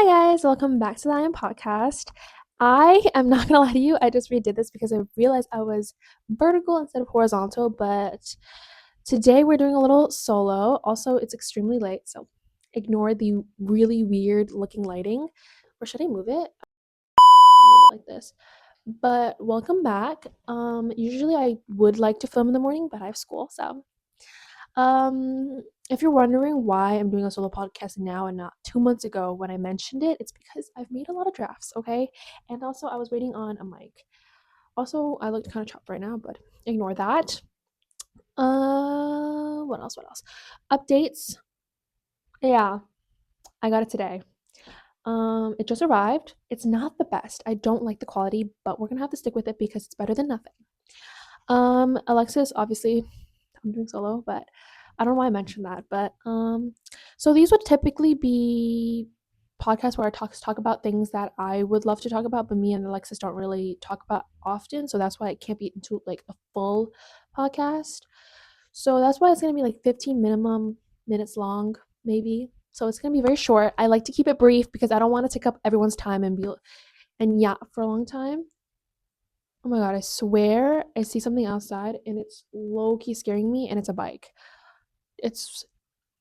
Hi guys, welcome back to the I.M. podcast. I am not gonna lie to you, I just redid this because I realized I was vertical instead of horizontal, but today we're doing a little solo. Also, it's extremely late, so ignore the really weird looking lighting. Or should I move it? Move it like this. But welcome back. Usually I would like to film in the morning, but I have school, so if you're wondering why I'm doing a solo podcast now and not 2 months ago when I mentioned it, it's because I've made a lot of drafts, okay? And also, I was waiting on a mic. Also, I looked kind of chopped right now, but ignore that. What else? What else? Updates. Yeah, I got it today. It just arrived. It's not the best. I don't like the quality, but we're gonna have to stick with it because it's better than nothing. Alexis, obviously, I'm doing solo, but I don't know why I mentioned that. But so these would typically be podcasts where I talk about things that I would love to talk about, but me and Alexis don't really talk about often. So that's why it can't be into like a full podcast. So that's why it's gonna be like 15 minimum minutes long, maybe. So it's gonna be very short. I like to keep it brief because I don't want to take up everyone's time and yeah for a long time. Oh my god, I swear I see something outside and it's low key scaring me and it's a bike. It's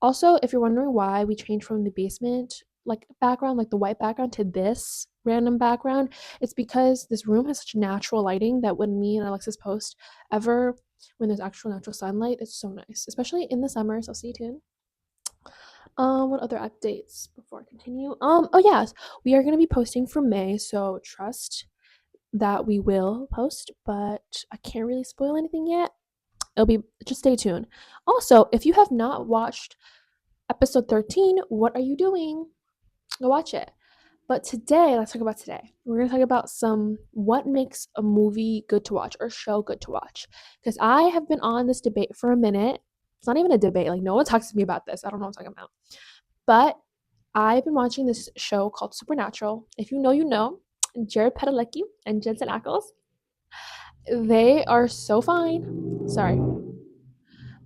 also, if you're wondering why we changed from the basement like background, like the white background to this random background, it's because this room has such natural lighting that when me and Alexis post ever when there's actual natural sunlight, it's so nice, especially in the summer. So stay tuned. What other updates before I continue? Oh yes, we are gonna be posting for May, so trust that we will post, but I can't really spoil anything yet. It'll be just stay tuned. Also, if you have not watched episode 13, what are you doing? Go watch it. But today, let's talk about today. We're going to talk about some what makes a movie good to watch or show good to watch. Because I have been on this debate for a minute. It's not even a debate. Like, no one talks to me about this. I don't know what I'm talking about. But I've been watching this show called Supernatural. If you know, you know. Jared Padalecki and Jensen Ackles. They are so fine. Sorry.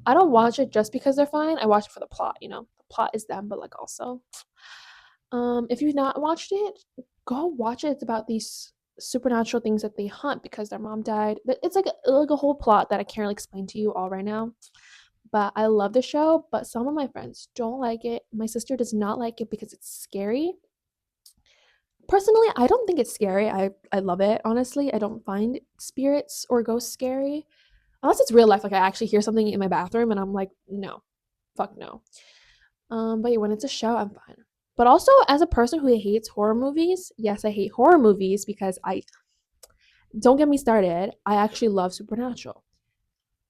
I don't watch it just because they're fine. I watch it for the plot, you know. The plot is them, but like also. If you've not watched it, go watch it. It's about these supernatural things that they hunt because their mom died. But it's like a whole plot that I can't really explain to you all right now. But I love the show, but some of my friends don't like it. My sister does not like it because it's scary. Personally, I don't think it's scary. I love it, honestly. I don't find spirits or ghosts scary. Unless it's real life, like I actually hear something in my bathroom and I'm like, no, fuck no. But yeah, when it's a show, I'm fine. But also, as a person who hates horror movies, yes, I hate horror movies because I don't get me started. I actually love Supernatural.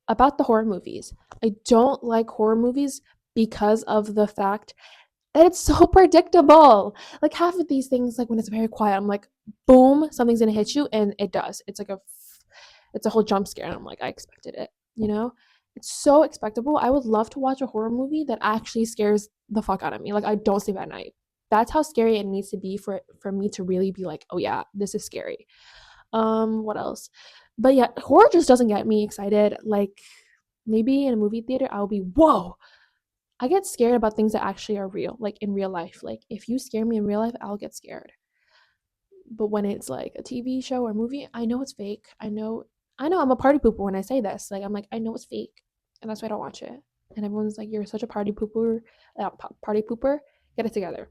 About the horror movies, I don't like horror movies because of the fact that it's so predictable. Like half of these things, like when it's very quiet, I'm like, boom, something's gonna hit you, and it does. It's a whole jump scare, and I'm like, I expected it. You know, it's so expectable. I would love to watch a horror movie that actually scares the fuck out of me. Like I don't sleep at night. That's how scary it needs to be for me to really be like, oh yeah, this is scary. What else? But yeah, horror just doesn't get me excited. Like maybe in a movie theater, I'll be whoa. I get scared about things that actually are real, like in real life. Like if you scare me in real life, I'll get scared. But when it's like a TV show or movie, I know it's fake. I know I'm a party pooper when I say this. Like I'm like I know it's fake, and that's why I don't watch it. And everyone's like, "You're such a party pooper. Get it together."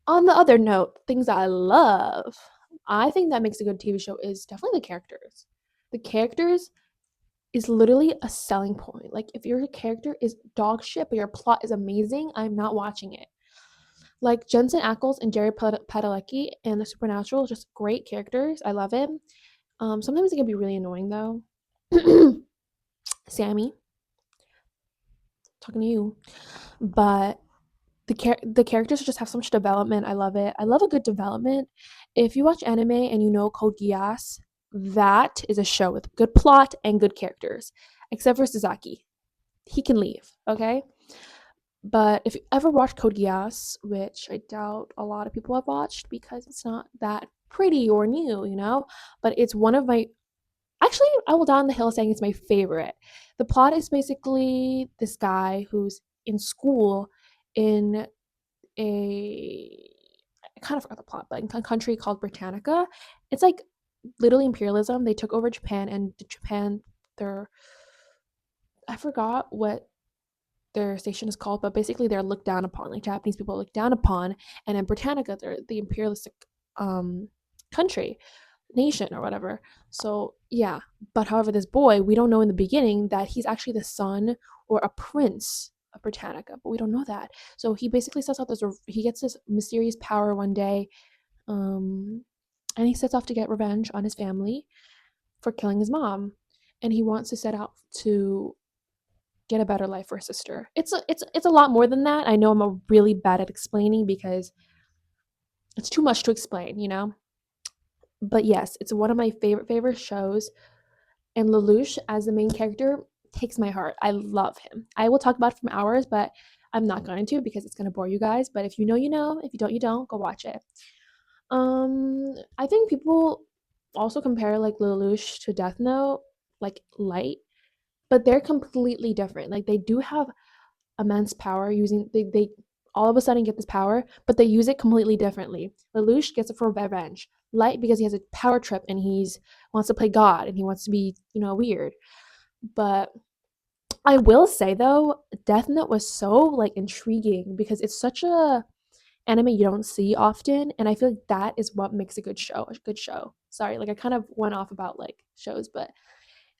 On the other note, things that I love, I think that makes a good TV show is definitely the characters. The characters is literally a selling point. Like if your character is dog shit but your plot is amazing, I'm not watching it. Like Jensen Ackles and Jerry Padalecki in The Supernatural, just great characters. I love it. Sometimes it can be really annoying though. Sammy, talking to you, but the characters just have so much development. I love it. I love a good development. If you watch anime and you know Code Geass, that is a show with good plot and good characters, except for Sasaki. He can leave, okay? But if you ever watched Code Geass, which I doubt a lot of people have watched because it's not that pretty or new, you know, but it's one of my actually I will die on the hill saying it's my favorite. The plot is basically this guy who's in school in a kind of forgot the plot, but in a country called Britannica, it's like literally imperialism. They took over Japan, and Japan, they're, I forgot what their station is called, but basically they're looked down upon. Like Japanese people are looked down upon, and in Britannica, they're the imperialistic um country, nation, or whatever. So yeah, but however, this boy, we don't know in the beginning that he's actually the son or a prince of Britannica, but we don't know that. So he basically sets out this. He gets this mysterious power one day, um, and he sets off to get revenge on his family for killing his mom, and he wants to set out to get a better life for his sister. It's a lot more than that. I know I'm a really bad at explaining because it's too much to explain, you know. But yes, it's one of my favorite shows, and Lelouch as the main character takes my heart. I love him. I will talk about it for hours, but I'm not going to because it's going to bore you guys. But if you know, you know. If you don't, you don't. Go watch it. I think people also compare like Lelouch to Death Note, like light, but they're completely different. Like they do have immense power using they all of a sudden get this power, but they use it completely differently. Lelouch gets it for revenge. Light because he has a power trip and he's wants to play God and he wants to be, weird. But I will say though, Death Note was so like intriguing because it's such a anime you don't see often, and I feel like that is what makes a good show a good show. Sorry, like I kind of went off about like shows, but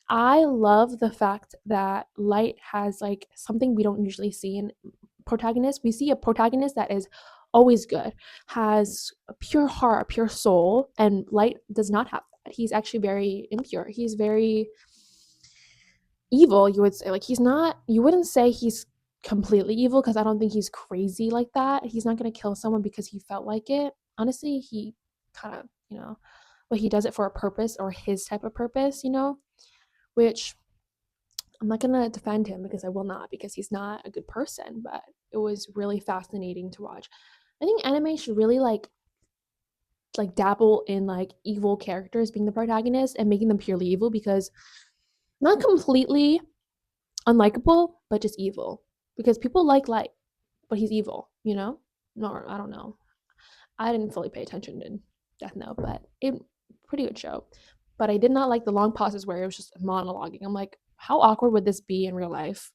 I love the fact that Light has like something we don't usually see in protagonists. We see a protagonist that is always good, has a pure heart, a pure soul, and Light does not have that. He's actually very impure. He's very evil, you would say. Like he's not you wouldn't say he's completely evil because I don't think he's crazy like that. He's not going to kill someone because he felt like it. Honestly, he kind of, but he does it for a purpose or his type of purpose, which I'm not gonna defend him because I will not, because he's not a good person, but it was really fascinating to watch. I think anime should really like dabble in like evil characters being the protagonist and making them purely evil, because not completely unlikable, but just evil. Because people like Light, but he's evil. No, I don't know. I didn't fully pay attention to Death Note, but it pretty good show. But I did not like the long pauses where it was just monologuing. I'm like, how awkward would this be in real life?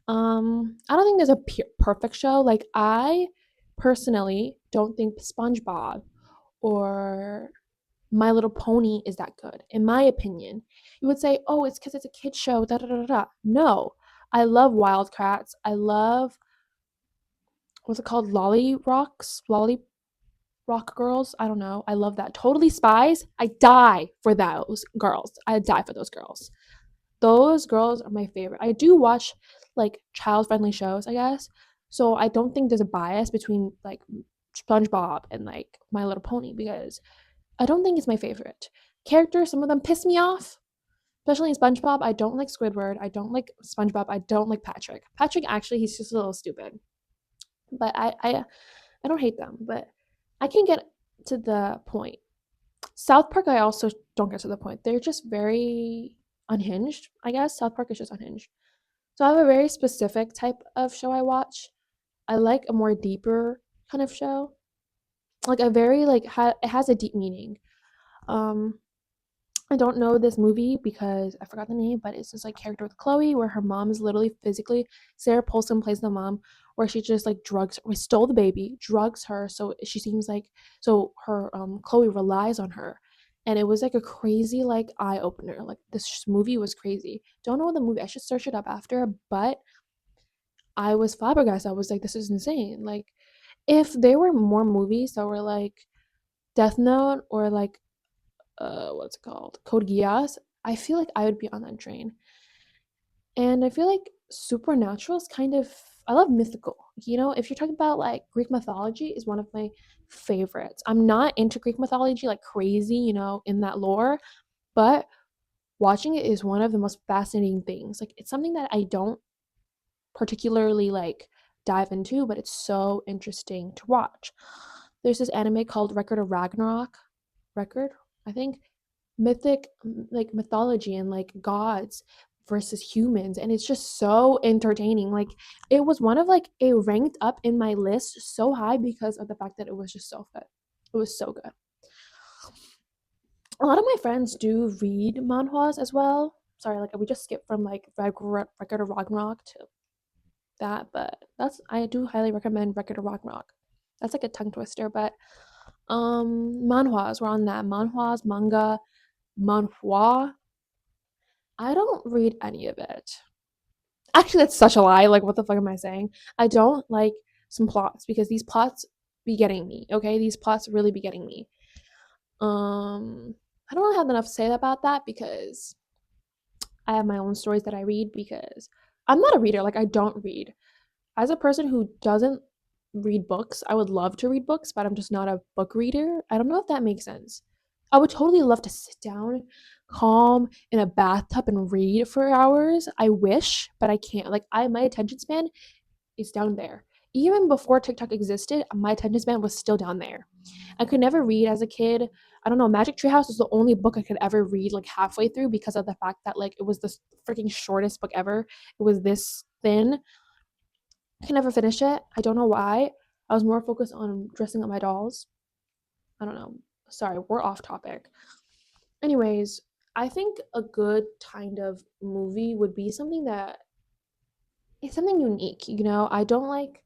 I don't think there's a perfect show. Like I personally don't think SpongeBob or My Little Pony is that good, in my opinion. You would say, oh, it's because it's a kid show. Da da da da. No, I love Wildcats. I love what's it called? Lolly Rock Girls. I don't know. I love that. Totally Spies. I die for those girls. I die for those girls. Those girls are my favorite. I do watch like child friendly shows, I guess. So I don't think there's a bias between like SpongeBob and like My Little Pony, because I don't think it's my favorite. Characters, some of them piss me off, especially in SpongeBob. I don't like Squidward. I don't like SpongeBob. I don't like Patrick. Patrick, actually, he's just a little stupid. But I don't hate them, but I can get to the point. South Park, I also don't get to the point. They're just very unhinged, I guess. South Park is just unhinged. So I have a very specific type of show I watch. I like a more deeper kind of show. Like a very like it has a deep meaning. Um I don't know this movie because I forgot the name, but it's this like character with Chloe where her mom is literally physically, Sarah Paulson plays the mom, where she just like we stole the baby, drugs her, so she seems like, so her Chloe relies on her. And it was like a crazy like eye opener. Like this movie was crazy. Don't know the movie. I should search it up after, but I was flabbergasted. I was like, this is insane. Like if there were more movies that were like Death Note or like what's it called? Code Geass, I feel like I would be on that train. And I feel like supernatural is kind of, I love mythical. If you're talking about like Greek mythology is one of my favorites. I'm not into Greek mythology like crazy, in that lore, but watching it is one of the most fascinating things. Like it's something that I don't particularly like dive into, but it's so interesting to watch. There's this anime called Record of Ragnarok. Record, I think, mythic like mythology and like gods versus humans, and it's just so entertaining. Like it was one of like it ranked up in my list so high because of the fact that it was just so good. It was so good. A lot of my friends do read manhwas as well. Sorry, like we just skipped from like Record of Ragnarok to that, but that's I do highly recommend Record of Ragnarok. That's like a tongue twister, but manhwas, we're on that. Manhwas, manga, manhwa. I don't read any of it. Actually, that's such a lie. Like, what the fuck am I saying? I don't like some plots because these plots be getting me. Okay, these plots really be getting me. I don't really have enough to say about that because I have my own stories that I read because I'm not a reader. Like, I don't read. As a person who doesn't read books, I would love to read books, but I'm just not a book reader. I don't know if that makes sense. I would totally love to sit down, calm in a bathtub and read for hours. I wish, but I can't. Like my attention span is down there. Even before TikTok existed, my attention span was still down there. I could never read as a kid. I don't know. Magic Tree House was the only book I could ever read like halfway through because of the fact that like it was the freaking shortest book ever. It was this thin. I can never finish it. I don't know why. I was more focused on dressing up my dolls. I don't know. Sorry, we're off topic. Anyways, I think a good kind of movie would be something that is something unique. I don't like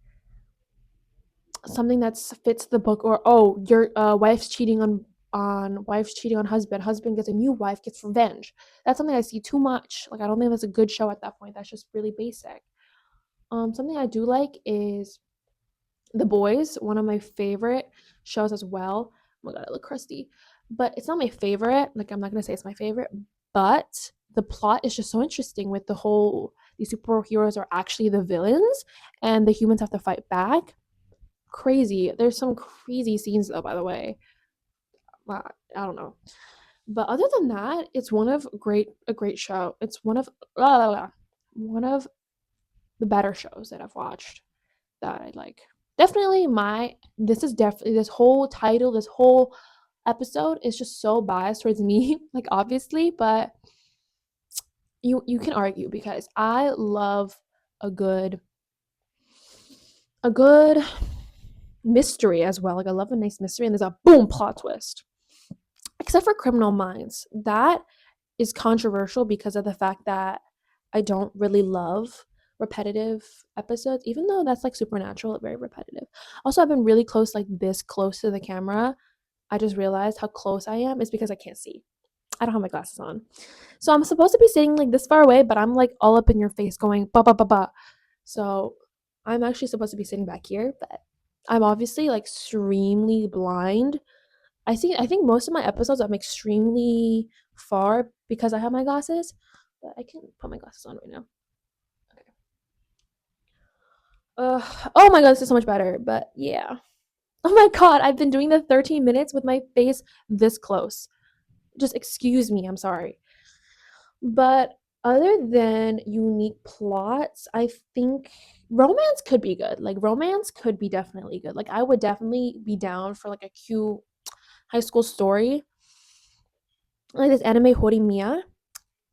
something that fits the book or your wife's cheating on husband gets a new wife, gets revenge. That's something I see too much. Like I don't think that's a good show at that point. That's just really basic. Something I do like is The Boys, one of my favorite shows as well. Oh my god, I look crusty. But it's not my favorite. Like I'm not gonna say it's my favorite, but the plot is just so interesting with the whole these superheroes are actually the villains and the humans have to fight back. Crazy. There's some crazy scenes though, by the way. Wow, I don't know. But other than that, it's a great show. It's one of the better shows that I've watched that I like. Definitely this whole title, this whole episode is just so biased towards me, like obviously, but you can argue because I love a good a good mystery as well. Like I love a nice mystery and there's a boom plot twist. Except for Criminal Minds. That is controversial because of the fact that I don't really love repetitive episodes, even though that's like supernatural, very repetitive. Also, I've been really close, like this close to the camera. I just realized how close I am is because I can't see. I don't have my glasses on. So I'm supposed to be sitting like this far away, but I'm like all up in your face going ba ba ba ba. So I'm actually supposed to be sitting back here, but I'm obviously like extremely blind. I think most of my episodes I'm extremely far because I have my glasses, but I can put my glasses on right now. Okay. Oh my god, this is so much better. But yeah. Oh my god, I've been doing the 13 minutes with my face this close. Just excuse me, I'm sorry. But other than unique plots, I think romance could be good. Like romance could be definitely good. Like I would definitely be down for like a cute high school story. Like this anime Horimiya.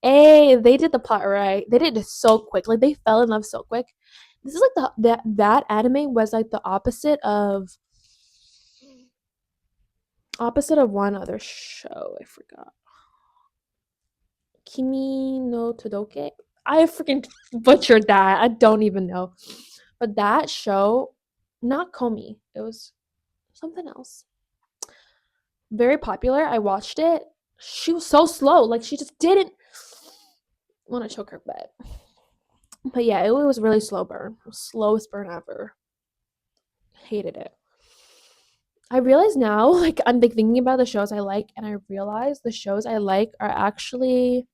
Hey, they did the plot right. They did it so quick. Like they fell in love so quick. This is like that anime was like the opposite of one other show. I forgot. Kimi no Todoke. I freaking butchered that. I don't even know. But that show, not Komi. It was something else. Very popular. I watched it. She was so slow. Like she just didn't want to choke her butt. But yeah, it was really slow burn. Slowest burn ever. Hated it. I realize now, like I'm like thinking about the shows I like, and I realize the shows I like are actually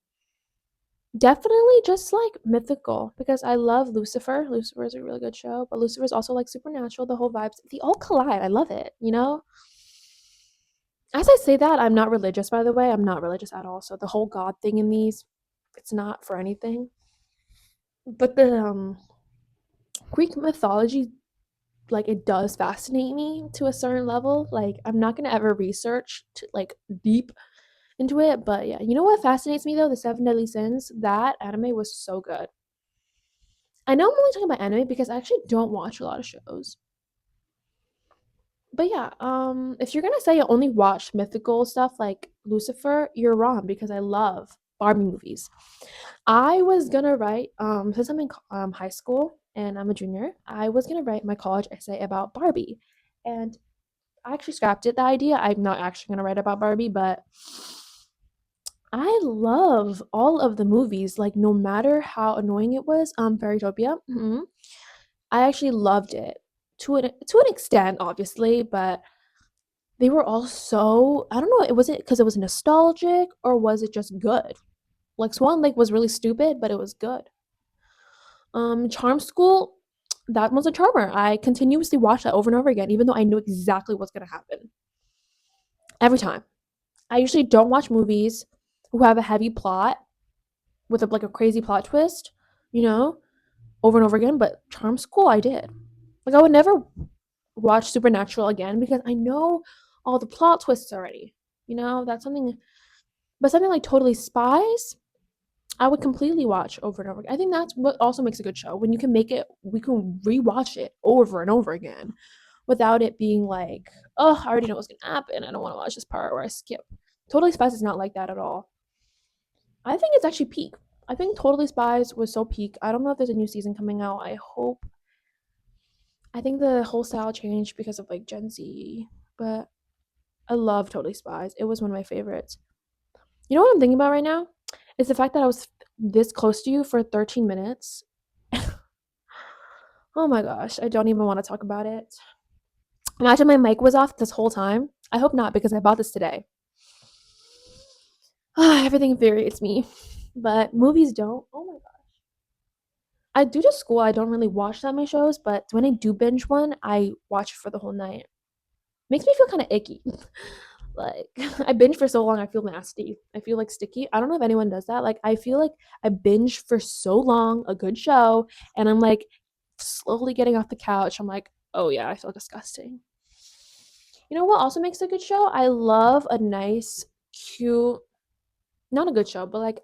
definitely just like mythical because I love Lucifer. Lucifer is a really good show, but Lucifer is also like supernatural. The whole vibes, they all collide. I love it. As I say that, I'm not religious, by the way. I'm not religious at all. So the whole God thing in these, it's not for anything. But the Greek mythology, like it does fascinate me to a certain level. Like I'm not gonna ever research to like deep into it. But yeah, you know what fascinates me though? The Seven Deadly Sins. That anime was so good. I know I'm only talking about anime because I actually don't watch a lot of shows. But yeah, if you're gonna say you only watch mythical stuff like Lucifer, you're wrong because I love Barbie movies. I was gonna write, since I'm in high school and I'm a junior, I was gonna write my college essay about Barbie, and I actually scrapped it. The idea. I'm not actually gonna write about Barbie, but I love all of the movies. Like no matter how annoying it was, Fairytopia. I actually loved it to an extent, obviously, but they were all so I don't know, it was it because it was nostalgic or was it just good? Like Swan Lake was really stupid, but it was good. Charm School, that was a charmer. I continuously watched that over and over again, even though I knew exactly what's gonna happen. Every time. I usually don't watch movies who have a heavy plot with like a crazy plot twist, you know, over and over again, but Charm School I did. Like I would never watch Supernatural again because I know all the plot twists already. That's something. But something like Totally Spies, I would completely watch over and over again. I think that's what also makes a good show. When you can make it, we can rewatch it over and over again without it being like, oh, I already know what's gonna happen. I don't want to watch this part or I skip. Totally Spies is not like that at all. I think it's actually peak. I think Totally Spies was so peak. I don't know if there's a new season coming out. I hope. I think the whole style changed because of like Gen Z, but I love Totally Spies. It was one of my favorites. You know what I'm thinking about right now? Is the fact that I was this close to you for 13 minutes. Oh my gosh, I don't even want to talk about it. Imagine my mic was off this whole time. I hope not because I bought this today. Everything infuriates me, but movies don't. Oh my god. I do to school. I don't really watch that many shows, but when I do binge one, I watch it for the whole night. Makes me feel kind of icky. Like I binge for so long, I feel nasty. I feel like sticky. I don't know if anyone does that. Like I feel like I binge for so long a good show, and I'm like slowly getting off the couch. I'm like, oh yeah, I feel disgusting. You know what also makes a good show? I love a nice, cute, not a good show, but like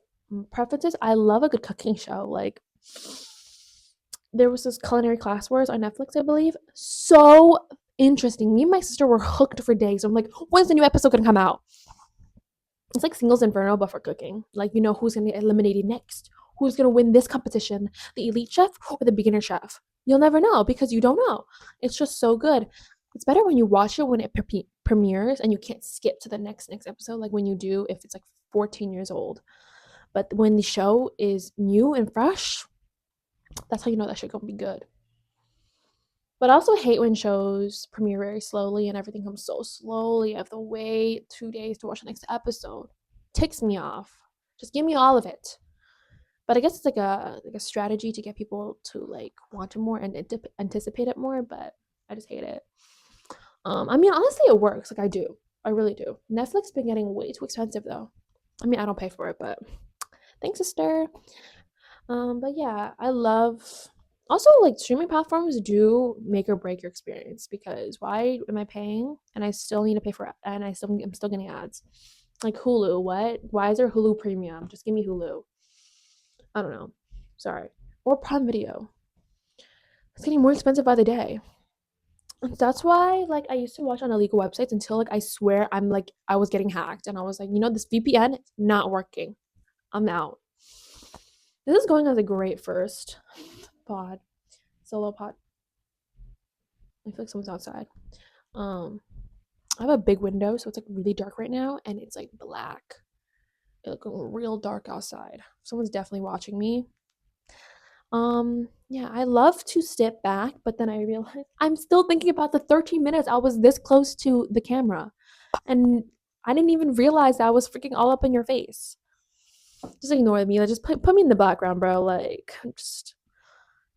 preferences. I love a good cooking show. Like there was this culinary class wars on Netflix, I believe. So interesting. Me and my sister were hooked for days. I'm like, when's the new episode gonna come out? It's like Singles Inferno, but for cooking. Like, who's gonna get eliminated next? Who's gonna win this competition? The elite chef or the beginner chef? You'll never know because you don't know. It's just so good. It's better when you watch it when it premieres and you can't skip to the next episode, like when you do if it's like 14 years old. But when the show is new and fresh, that's how you know that shit gonna be good. But I also hate when shows premiere very slowly and everything comes so slowly. I have to wait 2 days to watch the next episode. Ticks me off. Just give me all of it. But I guess it's like a strategy to get people to like want it more and anticipate it more. But I just hate it. I mean, honestly, it works. Like I do. I really do. Netflix been getting way too expensive though. I mean, I don't pay for it, but thanks, sister. But yeah, I love also like streaming platforms do make or break your experience because why am I paying and I still need to pay for it and I'm still getting ads? Like Hulu, what? Why is there Hulu premium? Just give me Hulu. I don't know. Sorry. Or Prime Video. It's getting more expensive by the day. That's why like I used to watch on illegal websites until like I swear I was getting hacked and I was like, this VPN is not working. I'm out. This is going as a great first pod. Solo pod. I feel like someone's outside. Um, I have a big window, so it's like really dark right now, and it's like black. It's like real dark outside. Someone's definitely watching me. Yeah, I love to step back, but then I realize I'm still thinking about the 13 minutes I was this close to the camera, and I didn't even realize that I was freaking all up in your face. Just ignore me. Like, just put me in the background, bro. Like, just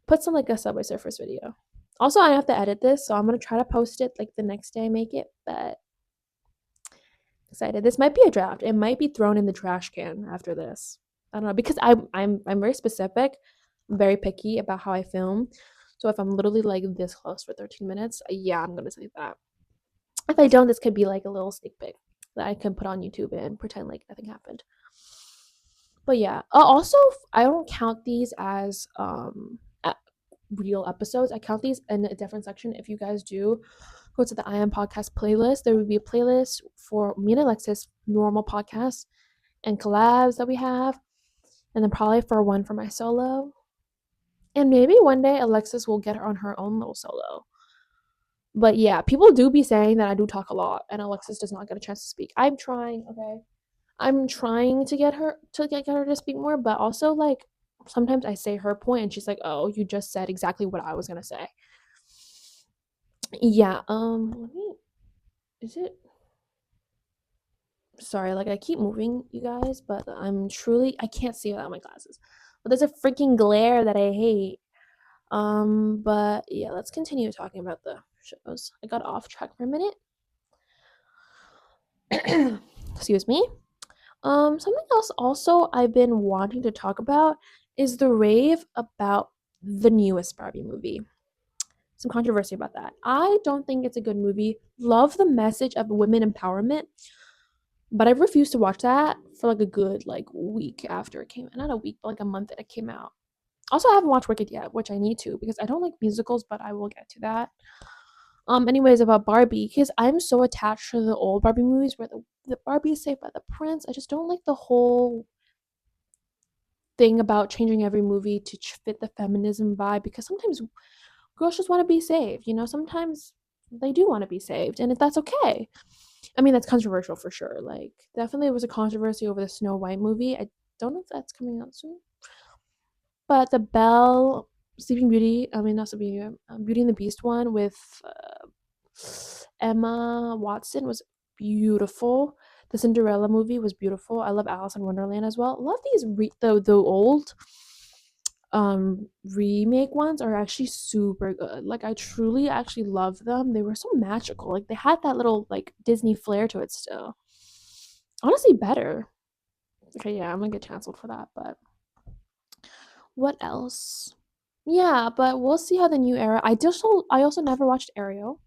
put some like a Subway Surfers video. Also, I have to edit this, so I'm gonna try to post it like the next day I make it. But excited. This might be a draft. It might be thrown in the trash can after this. I don't know because I'm very specific. I'm very picky about how I film. So if I'm literally like this close for 13 minutes, yeah, I'm gonna say that. If I don't, this could be like a little sneak peek. that I can put on YouTube and pretend like nothing happened. But yeah, also I don't count these as real episodes. I count these in a different section. If you guys do go to the I Am podcast playlist, there would be a playlist for me and Alexis normal podcasts and collabs that we have, and then probably for one for my solo. And maybe one day Alexis will get her on her own little solo. But yeah, people do be saying that I do talk a lot and Alexis does not get a chance to speak. I'm trying, okay? I'm trying to get her to speak more, but also like sometimes I say her point and she's like, "Oh, you just said exactly what I was going to say." Yeah, let me is it sorry, like I keep moving, you guys, but I can't see without my glasses. But there's a freaking glare that I hate. But yeah, let's continue talking about the shows. I got off track for a minute. Excuse me. Something else also I've been wanting to talk about is the rave about the newest Barbie movie. Some controversy about that. I don't think it's a good movie. Love the message of women empowerment, but I refused to watch that for like a good like week after it came out. Not a week, but like a month that it came out. Also, I haven't watched Wicked yet, which I need to because I don't like musicals, but I will get to that. Anyways, about Barbie, because I'm so attached to the old Barbie movies where the Barbie is saved by the prince. I just don't like the whole thing about changing every movie to fit the feminism vibe because sometimes girls just want to be saved, you know? Sometimes they do want to be saved, and that's okay. I mean, that's controversial for sure. Like, definitely was a controversy over the Snow White movie. I don't know if that's coming out soon. But the Belle Sleeping Beauty, I mean, not Sleeping Beauty, Beauty and the Beast one with Emma Watson was beautiful. The Cinderella movie was beautiful. I love Alice in Wonderland as well. Love these the old remake ones are actually super good. Like I truly actually love them. They were so magical. Like they had that little like Disney flair to it still. Honestly better. Okay, yeah, I'm gonna get canceled for that, but what else? Yeah, but we'll see how the new era. I also never watched Ariel,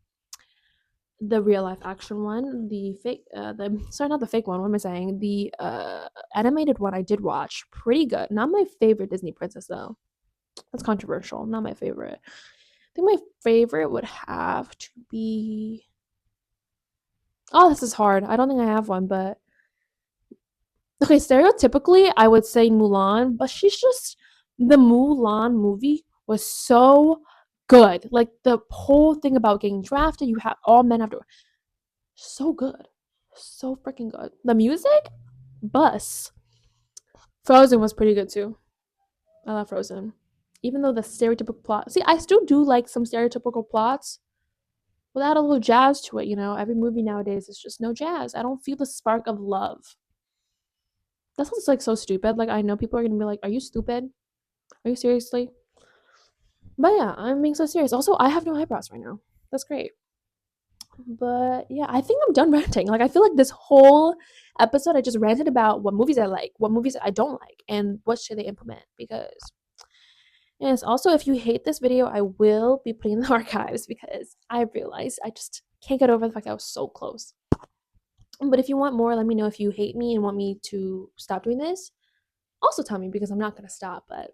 the real life action one. The fake the sorry, not the fake one. What am I saying? The animated one I did watch. Pretty good. Not my favorite Disney princess though. That's controversial. Not my favorite. I think my favorite would have to be oh, this is hard. I don't think I have one, but okay, stereotypically I would say Mulan, but she's just the Mulan movie was so good. Like the whole thing about getting drafted, you have all men have to so good. So freaking good. The music, bus. Frozen was pretty good too. I love Frozen. Even though the stereotypical plot. See, I still do like some stereotypical plots without a little jazz to it, you know? Every movie nowadays is just no jazz. I don't feel the spark of love. That sounds like so stupid. Like I know people are gonna be like, "Are you stupid? Are you seriously?" But yeah, I'm being so serious. Also, I have no eyebrows right now. That's great. But yeah, I think I'm done ranting. Like I feel like this whole episode I just ranted about what movies I like, what movies I don't like, and what should they implement. Because yes, also if you hate this video, I will be putting in the archives because I realized I just can't get over the fact that I was so close. But if you want more, let me know if you hate me and want me to stop doing this. Also tell me because I'm not gonna stop, but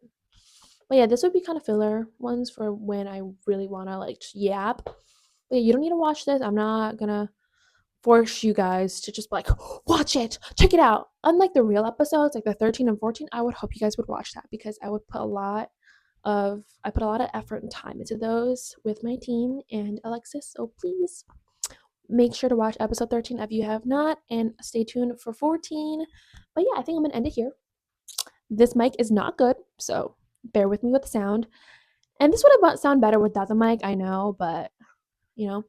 yeah, this would be kind of filler ones for when I really wanna like yap. But yeah, you don't need to watch this. I'm not gonna force you guys to just be like, watch it, check it out. Unlike the real episodes, like the 13 and 14, I would hope you guys would watch that because I put a lot of effort and time into those with my team and Alexis. So please make sure to watch episode 13 if you have not and stay tuned for 14. But yeah, I think I'm gonna end it here. This mic is not good, so bear with me with the sound. And this would have sound better without the mic, I know, but you know.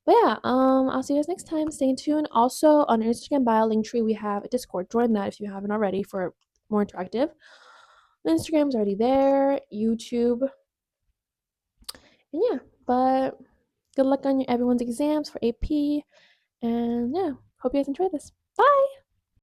But yeah, I'll see you guys next time. Stay tuned. Also on Instagram bio Linktree, we have a Discord. Join that if you haven't already for more interactive. Instagram's already there, YouTube. And yeah, but good luck on everyone's exams for AP. And yeah, hope you guys enjoy this. Bye.